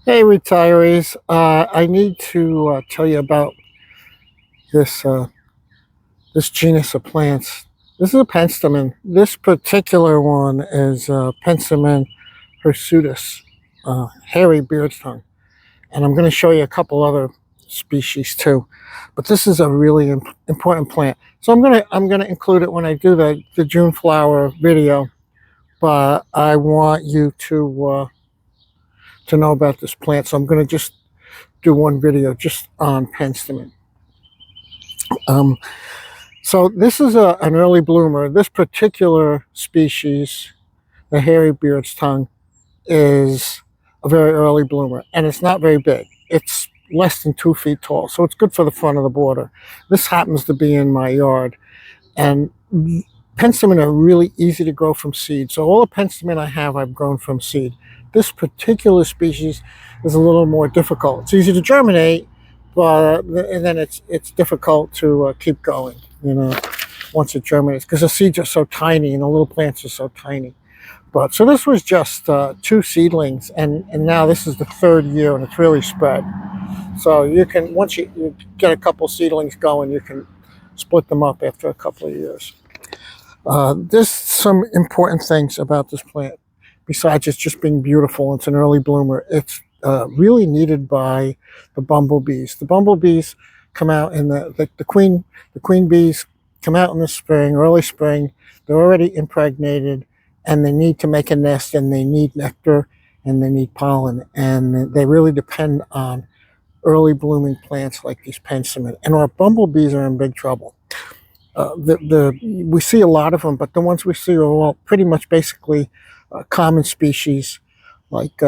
Hey, retirees. I need to tell you about this this genus of plants. This is a penstemon. This particular one is Penstemon hirsutus, hairy beard's tongue, and I'm going to show you a couple other species too. But this is a really important plant, so I'm gonna include it when I do the June flower video. But I want you to know about this plant, so I'm going to just do one video just on Penstemon. Um, so this is an early bloomer. This particular species, the hairy beard's tongue, is a very early bloomer, and it's not very big. It's less than 2 feet tall, so it's good for the front of the border. This happens to be in my yard, and penstemon are really easy to grow from seed. So all the penstemon I have, I've grown from seed. This particular species is a little more difficult. It's easy to germinate, but and then it's difficult to keep going. Once it germinates, because the seeds are so tiny and the little plants are so tiny. But so this was just two seedlings, and now this is the third year, and it's really spread. So you can once you get a couple seedlings going, you can split them up after a couple of years. There's some important things about this plant. Besides it's just being beautiful, it's an early bloomer. It's really needed by the bumblebees. The bumblebees come out in the queen bees come out in the spring, early spring. They're already impregnated, and they need to make a nest, and they need nectar, and they need pollen, and they really depend on early blooming plants like these penstemon. And our bumblebees are in big trouble. We see a lot of them, but the ones we see are all pretty much basically common species, like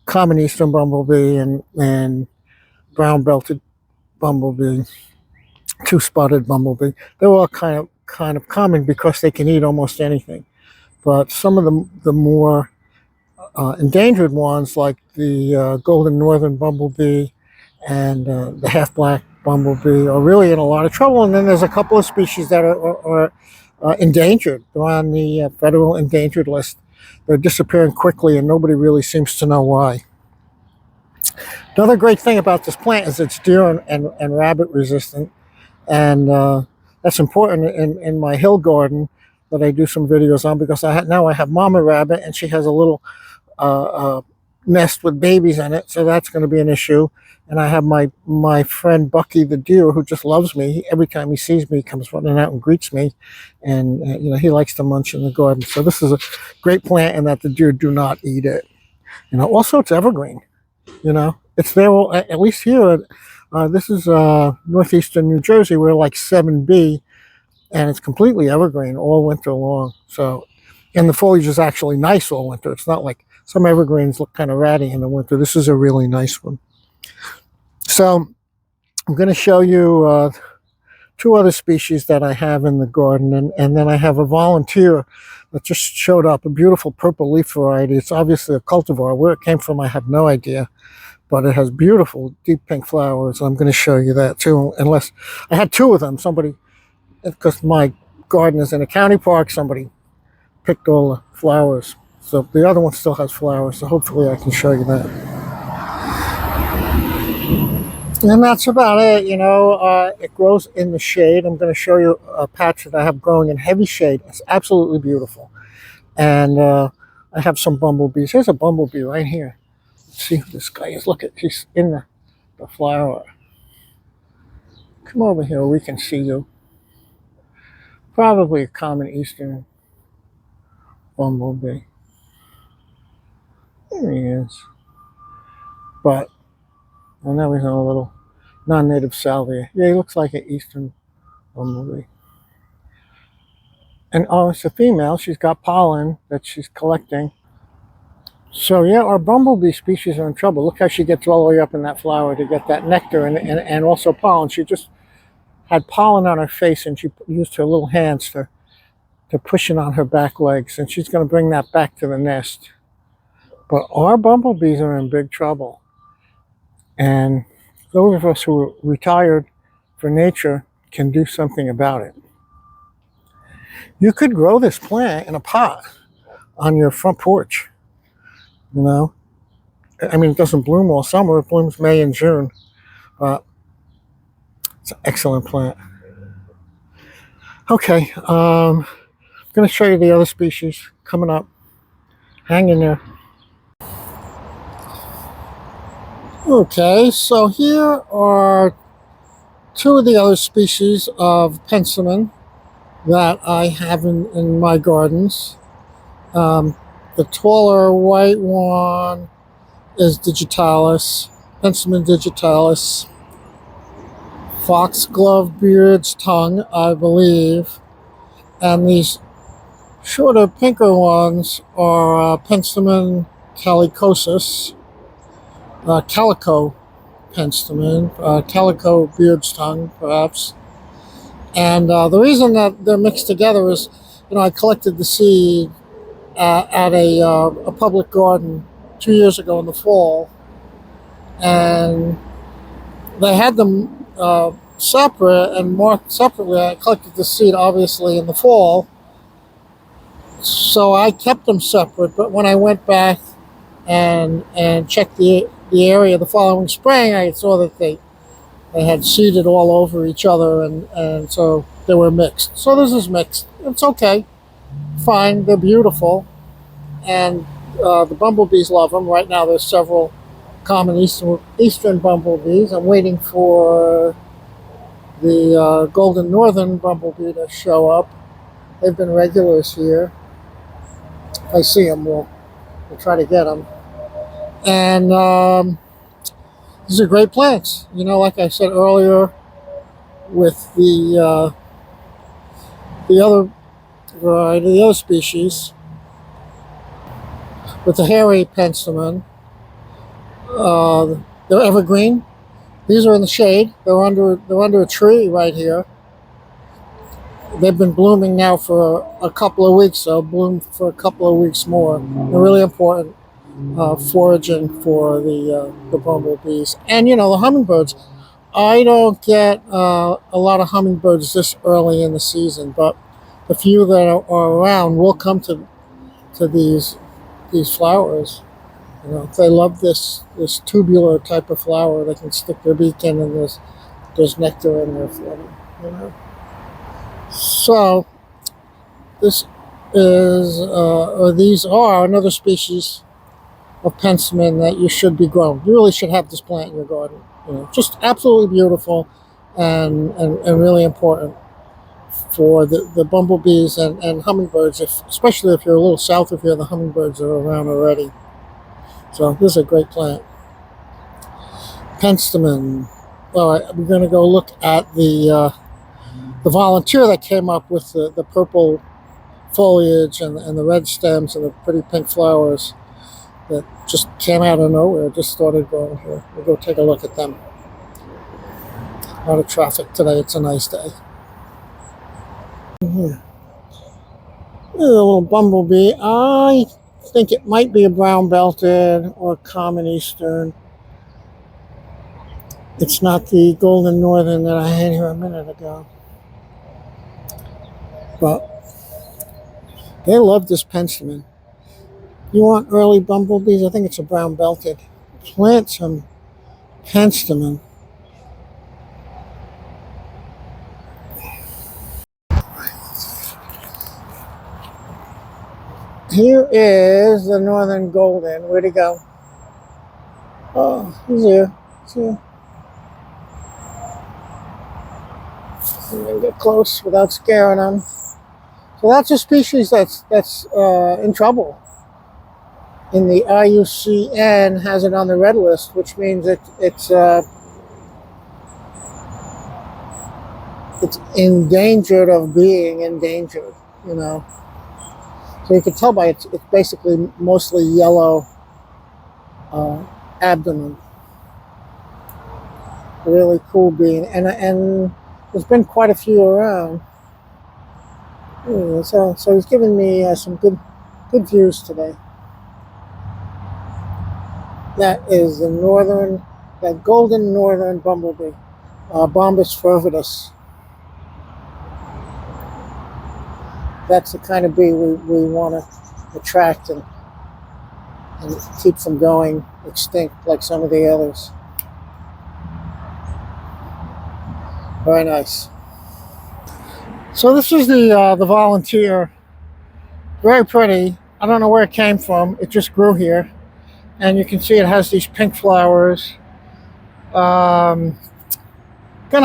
common eastern bumblebee and brown belted bumblebee, two spotted bumblebee. They're all kind of common because they can eat almost anything. But some of the more endangered ones, like the golden northern bumblebee and the half black bumblebee, are really in a lot of trouble. And then there's a couple of species that are endangered. They're on the federal endangered list. They're disappearing quickly, and nobody really seems to know why. Another great thing about this plant is it's deer and rabbit resistant, and that's important in my hill garden that I do some videos on, because now I have Mama Rabbit, and she has a little nest with babies in it, so that's going to be an issue. And I have my friend Bucky the deer, who just loves me. Every time he sees me, he comes running out and greets me, and he likes to munch in the garden. So this is a great plant, and that the deer do not eat it. Also it's evergreen. It's there at least here. This is northeastern New Jersey. We're like 7B, and it's completely evergreen all winter long. So, and the foliage is actually nice all winter. It's not like some evergreens look kind of ratty in the winter. This is a really nice one. So I'm going to show you two other species that I have in the garden, and then I have a volunteer that just showed up, a beautiful purple leaf variety. It's obviously a cultivar. Where it came from, I have no idea, but it has beautiful deep pink flowers. I'm going to show you that too, unless I had two of them. Because my garden is in a county park, somebody picked all the flowers. So the other one still has flowers, so hopefully I can show you that. And that's about it. It grows in the shade. I'm going to show you a patch that I have growing in heavy shade. It's absolutely beautiful. And I have some bumblebees. There's a bumblebee right here. Let's see who this guy is. Look at, he's in the flower. Come over here, we can see you. Probably a common eastern bumblebee. There he is. But I know he's on a little non-native salvia. Yeah, he looks like an eastern bumblebee. And oh, it's a female. She's got pollen that she's collecting. So yeah, our bumblebee species are in trouble. Look how she gets all the way up in that flower to get that nectar and also pollen. She just had pollen on her face, and she used her little hands to push it on her back legs, and she's going to bring that back to the nest. But our bumblebees are in big trouble. And those of us who are retired for nature can do something about it. You could grow this plant in a pot on your front porch. I mean, it doesn't bloom all summer. It blooms May and June. But it's an excellent plant. Okay, I'm going to show you the other species coming up. Hang in there. Okay, so here are two of the other species of Penstemon that I have in my gardens. The taller white one is digitalis, Penstemon digitalis. Foxglove beard's tongue, I believe. And these shorter, pinker ones are Penstemon calicosus, calico Penstemon, calico beard's tongue, perhaps. And the reason that they're mixed together is, I collected the seed at a public garden 2 years ago in the fall, and they had them separate and marked separately. I collected the seed obviously in the fall, so I kept them separate. But when I went back and checked the area the following spring, I saw that they had seeded all over each other, and so they were mixed. So this is mixed. It's okay, fine. They're beautiful, and the bumblebees love them. Right now, there's several common eastern bumblebees. I'm waiting for the golden northern bumblebee to show up. They've been regulars here. If I see them, we'll try to get them. And these are great plants. Like I said earlier, with the other variety, the other species, with the hairy Penstemon, they're evergreen. These are in the shade. They're under a tree right here. They've been blooming now for a couple of weeks, so bloom for a couple of weeks more. They're really important foraging for the bumblebees. And the hummingbirds. I don't get a lot of hummingbirds this early in the season, but the few that are around will come to these flowers. They love this tubular type of flower. They can stick their beak in, and there's nectar in there for them. So this is, or these are another species of Penstemon that you should be growing. You really should have this plant in your garden. Just absolutely beautiful, and really important for the bumblebees and hummingbirds. Especially if you're a little south of here, the hummingbirds are around already. So this is a great plant. Penstemon. All right, we're going to go look at the volunteer that came up with the purple foliage and the red stems and the pretty pink flowers that just came out of nowhere, just started growing here. We'll go take a look at them. A lot of traffic today. It's a nice day. Here's a little bumblebee. I think it might be a brown belted or common eastern. It's not the golden northern that I had here a minute ago. But they love this Penstemon. You want early bumblebees? I think it's a brown belted. Plant some Penstemon. Here is the Northern Golden. Where'd he go? Oh, he's here. He's here. I'm gonna get close without scaring him. So that's a species that's in trouble. In the IUCN has it on the red list, which means it's endangered of being endangered. So you can tell by it's basically mostly yellow abdomen. A really cool bean, and there's been quite a few around. Yeah, so he's giving me some good views today. That is that golden northern bumblebee, Bombus fervidus. That's the kind of bee we want to attract, and and keep from going extinct like some of the others. Very nice. So this is the volunteer. Very pretty. I don't know where it came from. It just grew here, and you can see it has these pink flowers. Gonna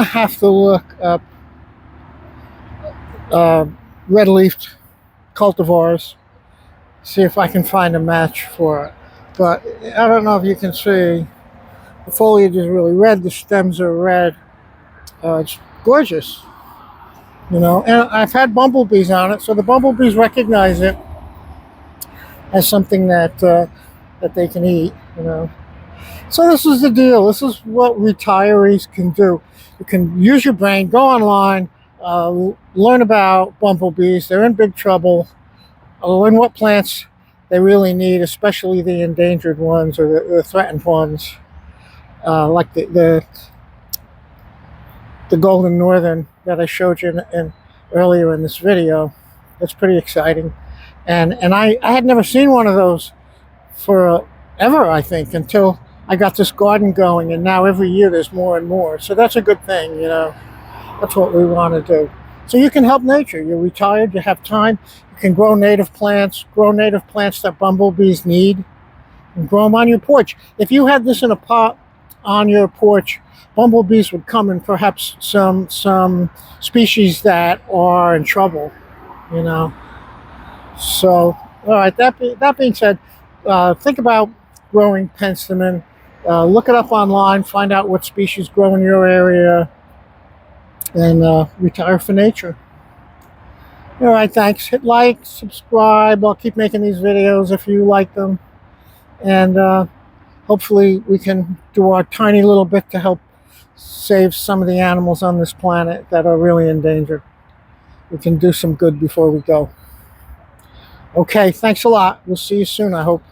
have to look up uh, red-leafed cultivars, see if I can find a match for it. But I don't know if you can see. The foliage is really red. The stems are red. It's gorgeous, you know. And I've had bumblebees on it, so the bumblebees recognize it as something that they can eat, you know. So this is the deal. This is what retirees can do. You can use your brain, go online, learn about bumblebees. They're in big trouble. Learn what plants they really need, especially the endangered ones or the threatened ones, like the golden northern that I showed you earlier in this video. That's pretty exciting. And I had never seen one of those for ever, I think, until I got this garden going, and now every year there's more and more. So that's a good thing, you know. That's what we want to do. So you can help nature. You're retired, you have time. You can grow native plants that bumblebees need, and grow them on your porch. If you had this in a pot on your porch, bumblebees would come, and perhaps some species that are in trouble, you know. So, all right. That being said, think about growing penstemon. Look it up online. Find out what species grow in your area, and retire for nature. All right. Thanks. Hit like, subscribe. I'll keep making these videos if you like them, and hopefully we can do our tiny little bit to help save some of the animals on this planet that are really endangered. We can do some good before we go. Okay, thanks a lot. We'll see you soon, I hope.